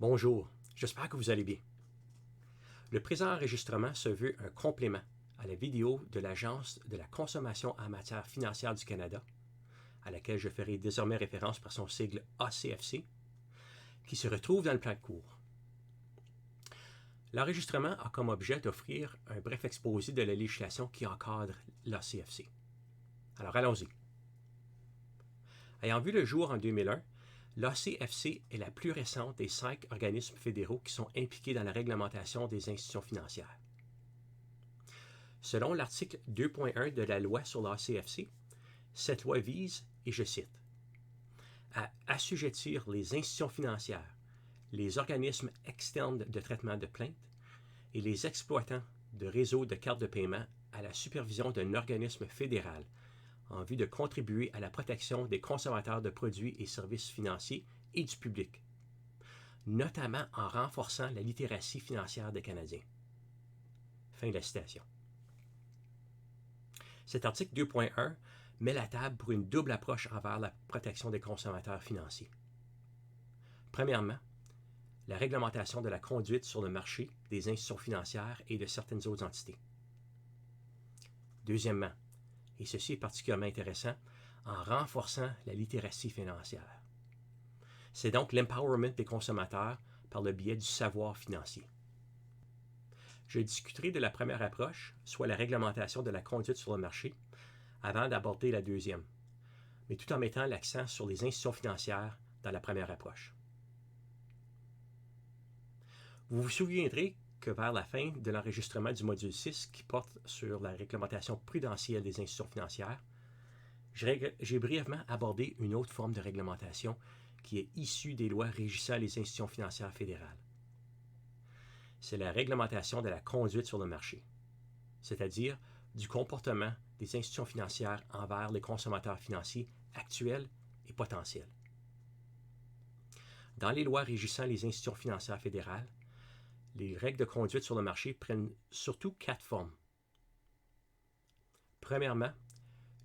Bonjour, j'espère que vous allez bien. Le présent enregistrement se veut un complément à la vidéo de l'Agence de la consommation en matière financière du Canada, à laquelle je ferai désormais référence par son sigle ACFC, qui se retrouve dans le plan de cours. L'enregistrement a comme objet d'offrir un bref exposé de la législation qui encadre l'ACFC. Alors allons-y. Ayant vu le jour en 2001, l'ACFC est la plus récente des 5 organismes fédéraux qui sont impliqués dans la réglementation des institutions financières. Selon l'article 2.1 de la loi sur l'ACFC, cette loi vise, et je cite, à assujettir les institutions financières, les organismes externes de traitement de plaintes et les exploitants de réseaux de cartes de paiement à la supervision d'un organisme fédéral en vue de contribuer à la protection des consommateurs de produits et services financiers et du public, notamment en renforçant la littératie financière des Canadiens. Fin de la citation. Cet article 2.1 met la table pour une double approche envers la protection des consommateurs financiers. Premièrement, la réglementation de la conduite sur le marché des institutions financières et de certaines autres entités. Deuxièmement, et ceci est particulièrement intéressant, en renforçant la littératie financière. C'est donc l'empowerment des consommateurs par le biais du savoir financier. Je discuterai de la première approche, soit la réglementation de la conduite sur le marché, avant d'aborder la deuxième, mais tout en mettant l'accent sur les institutions financières dans la première approche. Vous vous souviendrez que vers la fin de l'enregistrement du module 6 qui porte sur la réglementation prudentielle des institutions financières, j'ai brièvement abordé une autre forme de réglementation qui est issue des lois régissant les institutions financières fédérales. C'est la réglementation de la conduite sur le marché, c'est-à-dire du comportement des institutions financières envers les consommateurs financiers actuels et potentiels. Dans les lois régissant les institutions financières fédérales, les règles de conduite sur le marché prennent surtout 4 formes. Premièrement,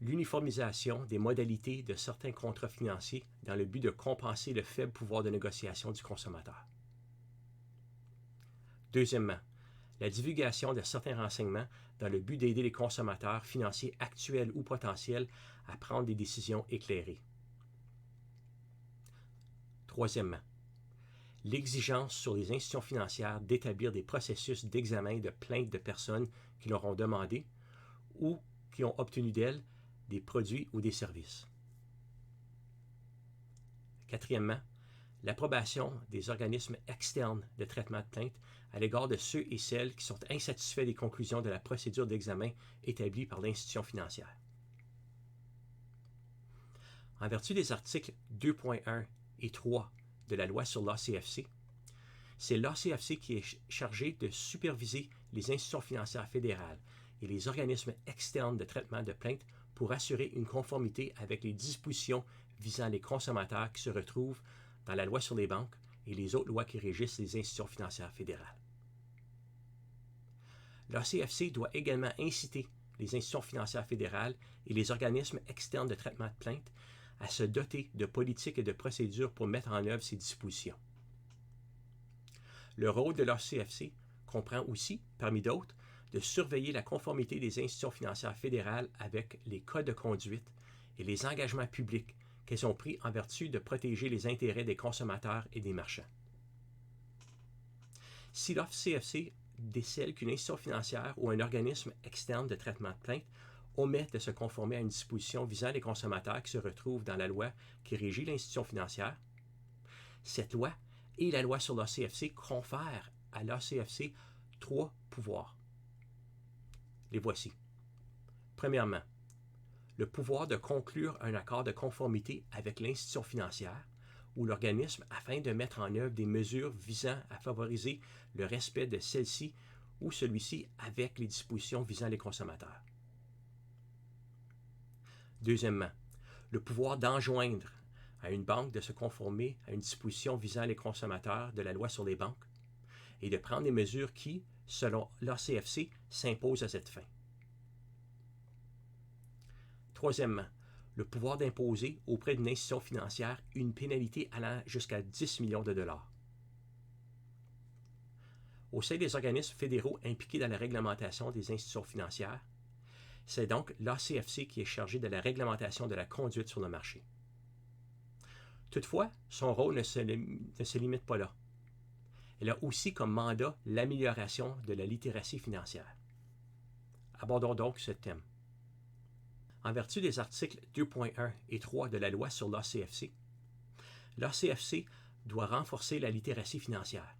l'uniformisation des modalités de certains contrats financiers dans le but de compenser le faible pouvoir de négociation du consommateur. Deuxièmement, la divulgation de certains renseignements dans le but d'aider les consommateurs financiers actuels ou potentiels à prendre des décisions éclairées. Troisièmement, l'exigence sur les institutions financières d'établir des processus d'examen de plaintes de personnes qui leur ont demandé ou qui ont obtenu d'elles des produits ou des services. Quatrièmement, l'approbation des organismes externes de traitement de plainte à l'égard de ceux et celles qui sont insatisfaits des conclusions de la procédure d'examen établie par l'institution financière. En vertu des articles 2.1 et 3 de la loi sur l'ACFC, c'est l'ACFC qui est chargé de superviser les institutions financières fédérales et les organismes externes de traitement de plainte pour assurer une conformité avec les dispositions visant les consommateurs qui se retrouvent dans la loi sur les banques et les autres lois qui régissent les institutions financières fédérales. L'ACFC doit également inciter les institutions financières fédérales et les organismes externes de traitement de plainte à se doter de politiques et de procédures pour mettre en œuvre ces dispositions. Le rôle de l'ACFC comprend aussi, parmi d'autres, de surveiller la conformité des institutions financières fédérales avec les codes de conduite et les engagements publics qu'elles ont pris en vertu de protéger les intérêts des consommateurs et des marchands. Si l'ACFC décèle qu'une institution financière ou un organisme externe de traitement de plainte omet de se conformer à une disposition visant les consommateurs qui se retrouvent dans la loi qui régit l'institution financière, cette loi et la loi sur l'ACFC confèrent à l'ACFC 3 pouvoirs. Les voici. Premièrement, le pouvoir de conclure un accord de conformité avec l'institution financière ou l'organisme afin de mettre en œuvre des mesures visant à favoriser le respect de celle-ci ou celui-ci avec les dispositions visant les consommateurs. Deuxièmement, le pouvoir d'enjoindre à une banque de se conformer à une disposition visant les consommateurs de la loi sur les banques et de prendre des mesures qui, selon l'ACFC, s'imposent à cette fin. Troisièmement, le pouvoir d'imposer auprès d'une institution financière une pénalité allant jusqu'à 10 millions de dollars. au sein des organismes fédéraux impliqués dans la réglementation des institutions financières. C'est donc l'ACFC qui est chargé de la réglementation de la conduite sur le marché. Toutefois, son rôle ne se limite pas là. Elle a aussi comme mandat l'amélioration de la littératie financière. Abordons donc ce thème. En vertu des articles 2.1 et 3 de la loi sur l'ACFC, l'ACFC doit renforcer la littératie financière.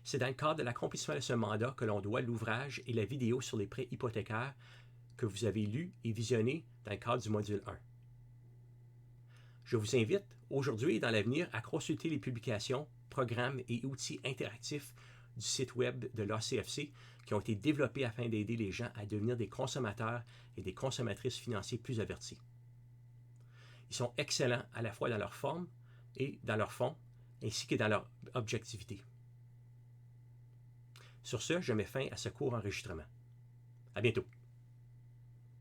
C'est dans le cadre de l'accomplissement de ce mandat que l'on doit l'ouvrage et la vidéo sur les prêts hypothécaires que vous avez lu et visionné dans le cadre du module 1. Je vous invite, aujourd'hui et dans l'avenir, à consulter les publications, programmes et outils interactifs du site web de l'ACFC qui ont été développés afin d'aider les gens à devenir des consommateurs et des consommatrices financiers plus avertis. Ils sont excellents à la fois dans leur forme et dans leur fond, ainsi que dans leur objectivité. Sur ce, je mets fin à ce court enregistrement. À bientôt.